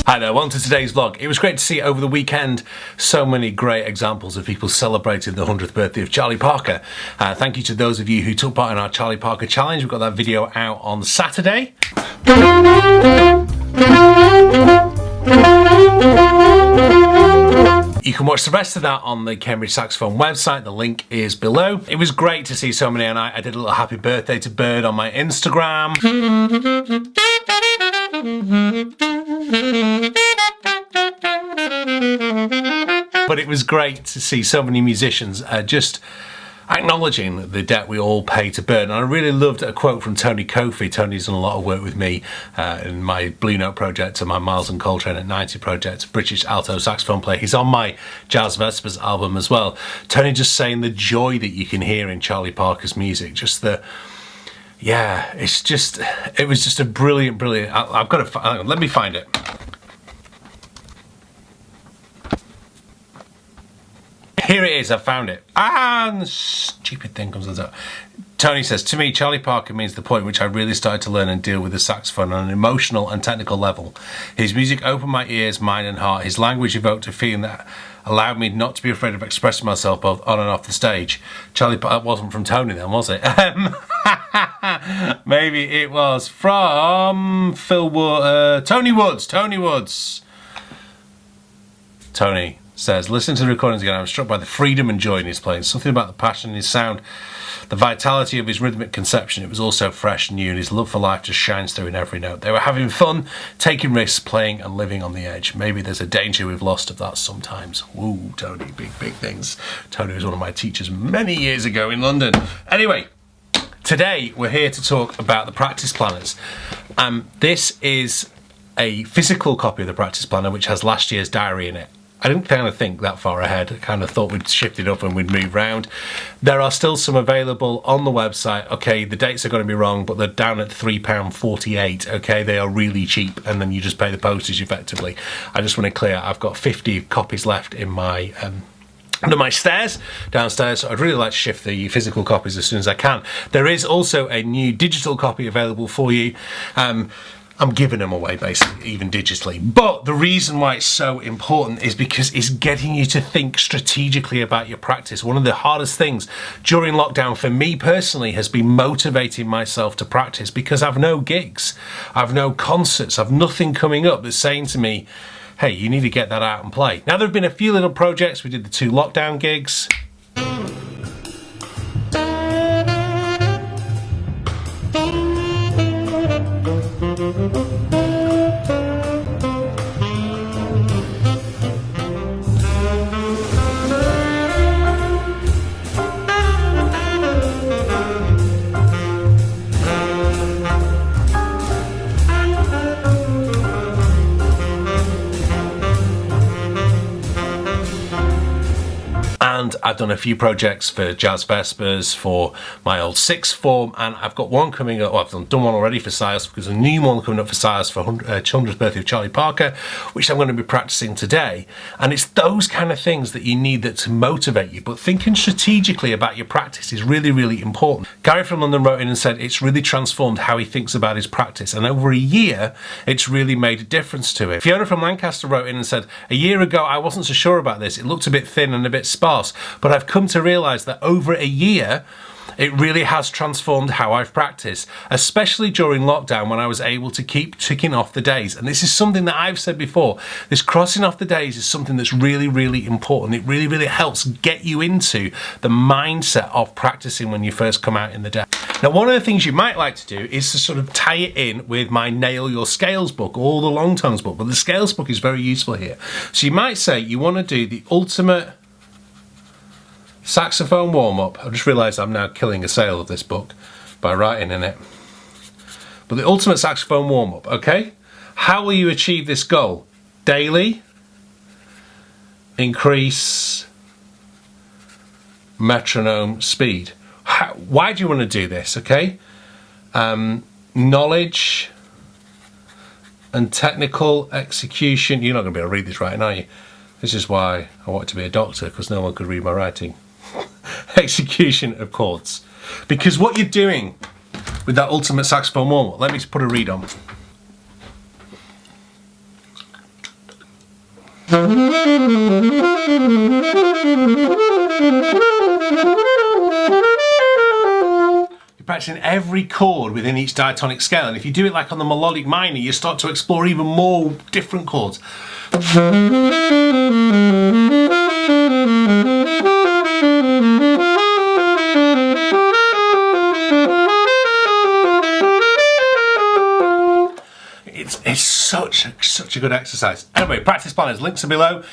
Hi there, welcome to today's vlog. It was great to see over the weekend so many great examples of people celebrating the 100th birthday of Charlie Parker. Thank you to those of you who took part in our Charlie Parker challenge. We've got that video out on Saturday. You can watch the rest of that on the Cambridge Saxophone website, the link is below. It was great to see so many, and I did a little happy birthday to Bird on my Instagram. But it was great to see so many musicians just acknowledging the debt we all pay to Bird. And I really loved a quote from Tony Kofi. Tony's done a lot of work with me in my Blue Note project and my Miles and Coltrane at 90 project, British alto saxophone player. He's on my Jazz Vespers album as well. Tony just saying the joy that you can hear in Charlie Parker's music, just the... yeah, it was just a brilliant, I've got to, let me find it. Here it is, I found it. And the stupid thing comes out. Tony says, to me, Charlie Parker means the point at which I really started to learn and deal with the saxophone on an emotional and technical level. His music opened my ears, mind and heart. His language evoked a feeling that allowed me not to be afraid of expressing myself both on and off the stage. Charlie Parker, that wasn't from Tony then, was it? Maybe it was from Tony Woods. Tony says, listen to the recordings again. I was struck by the freedom and joy in his playing. Something about the passion in his sound, the vitality of his rhythmic conception. It was also fresh and new, and his love for life just shines through in every note. They were having fun, taking risks, playing and living on the edge. Maybe there's a danger we've lost of that sometimes. Woo, Tony, big things. Tony was one of my teachers many years ago in London. Anyway, today we're here to talk about the practice planners. This is a physical copy of the practice planner which has last year's diary in it. I didn't kind of think that far ahead. I kind of thought we'd shift it up and we'd move round. There are still some available on the website. Okay, the dates are going to be wrong, but they're down at £3.48. Okay, they are really cheap, and then you just pay the postage effectively. I just want to clear, I've got 50 copies left in my under my stairs downstairs, so I'd really like to shift the physical copies as soon as I can. There is also a new digital copy available for you. I'm giving them away basically, even digitally. But the reason why it's so important is because it's getting you to think strategically about your practice. One of the hardest things during lockdown for me personally has been motivating myself to practice, because I've no gigs, I've no concerts, I've nothing coming up that's saying to me, hey, you need to get that out and play. Now, there have been a few little projects. We did the 2 lockdown gigs. And I've done a few projects for Jazz Vespers, for my old sixth form, and I've got one coming up. Well, I've done one already for Silas, because a new one coming up for Silas for 100th birthday of Charlie Parker, which I'm going to be practicing today. And it's those kind of things that you need that to motivate you. But thinking strategically about your practice is really, really important. Gary from London wrote in and said it's really transformed how he thinks about his practice, and over a year, it's really made a difference to it. Fiona from Lancaster wrote in and said, a year ago, I wasn't so sure about this. It looked a bit thin and a bit sparse. But I've come to realise that over a year, It really has transformed how I've practiced, especially during lockdown when I was able to keep ticking off the days. And this is something that I've said before, this crossing off the days is something that's really, really important. It really, really helps get you into the mindset of practicing when you first come out in the day. Now, one of the things you might like to do is to sort of tie it in with my Nail Your Scales book or the Long Tones book, but the Scales book is very useful here. So you might say you want to do the ultimate saxophone warm-up. I've just realised I'm now killing a sale of this book by writing in it. But the ultimate saxophone warm-up, okay? How will you achieve this goal? Daily, increase metronome speed. Why do you want to do this, okay? Knowledge and technical execution. You're not going to be able to read this writing, are you? This is why I wanted to be a doctor, because no one could read my writing. Execution of chords. Because what you're doing with that ultimate saxophone warm-up, let me put a read on. Practicing every chord within each diatonic scale, and if you do it like on the melodic minor, you start to explore even more different chords. It's such a good exercise. Anyway, practice planners, links are below.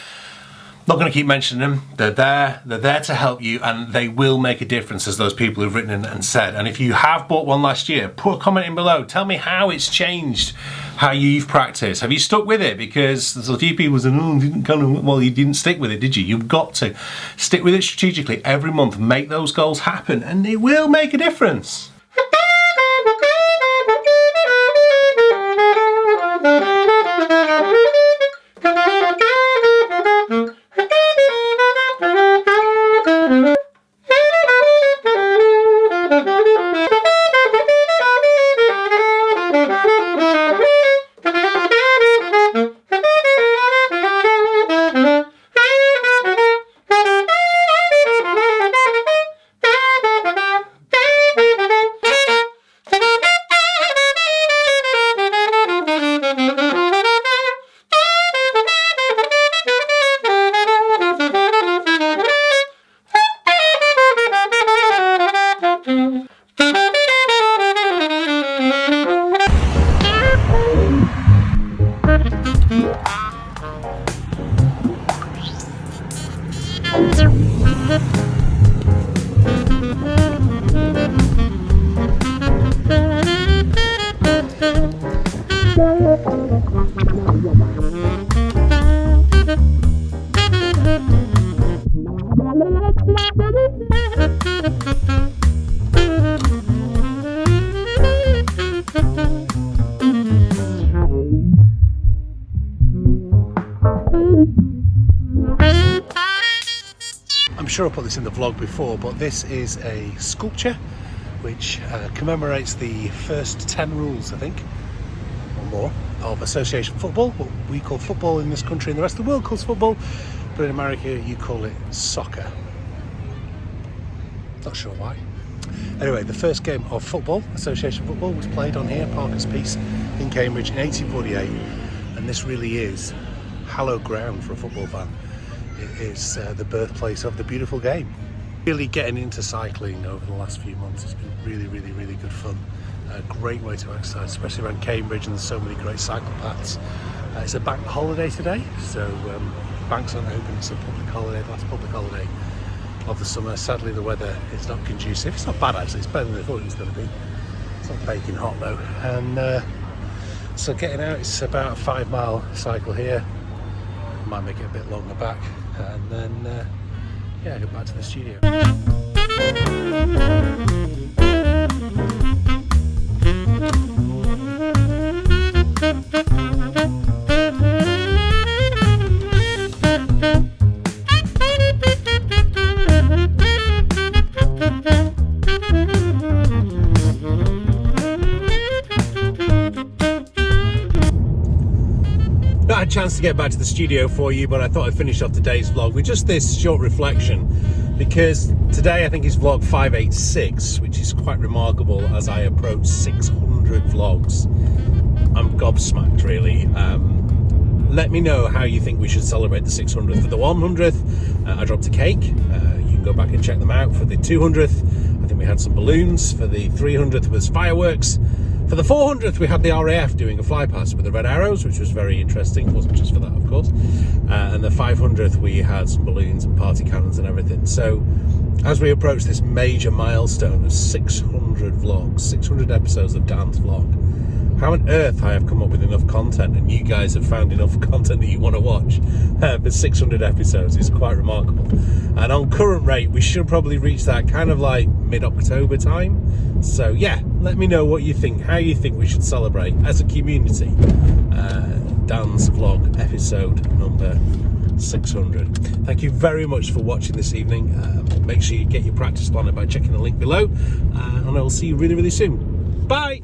Not going to keep mentioning them. They're there to help you, and they will make a difference, as those people who've written and said. And if you have bought one last year, put a comment in below. Tell me how it's changed, how you've practiced. Have you stuck with it? Because there's a few people saying, well, you didn't stick with it, did you? You've got to stick with it strategically every month. Make those goals happen, and it will make a difference. I'm sure I put this in the vlog before, but this is a sculpture which commemorates the first 10 rules, I think, or more, of association football. What we call football in this country and the rest of the world calls football, but in America you call it soccer. Not sure why. Anyway, the first game of football, association football, was played on here, Parker's Piece in Cambridge in 1848, and this really is hallowed ground for a football fan. It is the birthplace of the beautiful game. Really getting into cycling over the last few months. It's been really, really, really good fun. A great way to exercise, especially around Cambridge, and there's so many great cycle paths. It's a bank holiday today, so banks aren't open. It's a public holiday, the last public holiday of the summer. Sadly, the weather is not conducive. It's not bad actually, it's better than I thought it was going to be. It's not baking hot though. And so getting out, it's about a 5-mile cycle here. Might make it a bit longer back, and then yeah, go back to the studio. Not had a chance to get back to the studio for you, but I thought I'd finish off today's vlog with just this short reflection, because today I think is vlog 586, which is quite remarkable as I approach 600 vlogs. I'm gobsmacked, really. Let me know how you think we should celebrate the 600th. For the 100th, I dropped a cake. You can go back and check them out. For the 200th, I think we had some balloons. For the 300th was fireworks. For the 400th, we had the RAF doing a fly past with the red arrows, which was very interesting. It wasn't just for that, of course. And the 500th, we had some balloons and party cannons and everything. So as we approach this major milestone of 600 vlogs, 600 episodes of Dan's Vlog, how on earth I have come up with enough content, and you guys have found enough content that you want to watch for 600 episodes is quite remarkable. And on current rate, we should probably reach that kind of like mid-October time. So yeah, let me know what you think, how you think we should celebrate as a community Dan's Vlog episode number 600. Thank you very much for watching this evening. Make sure you get your practice planner by checking the link below, and I will see you really, really soon. Bye!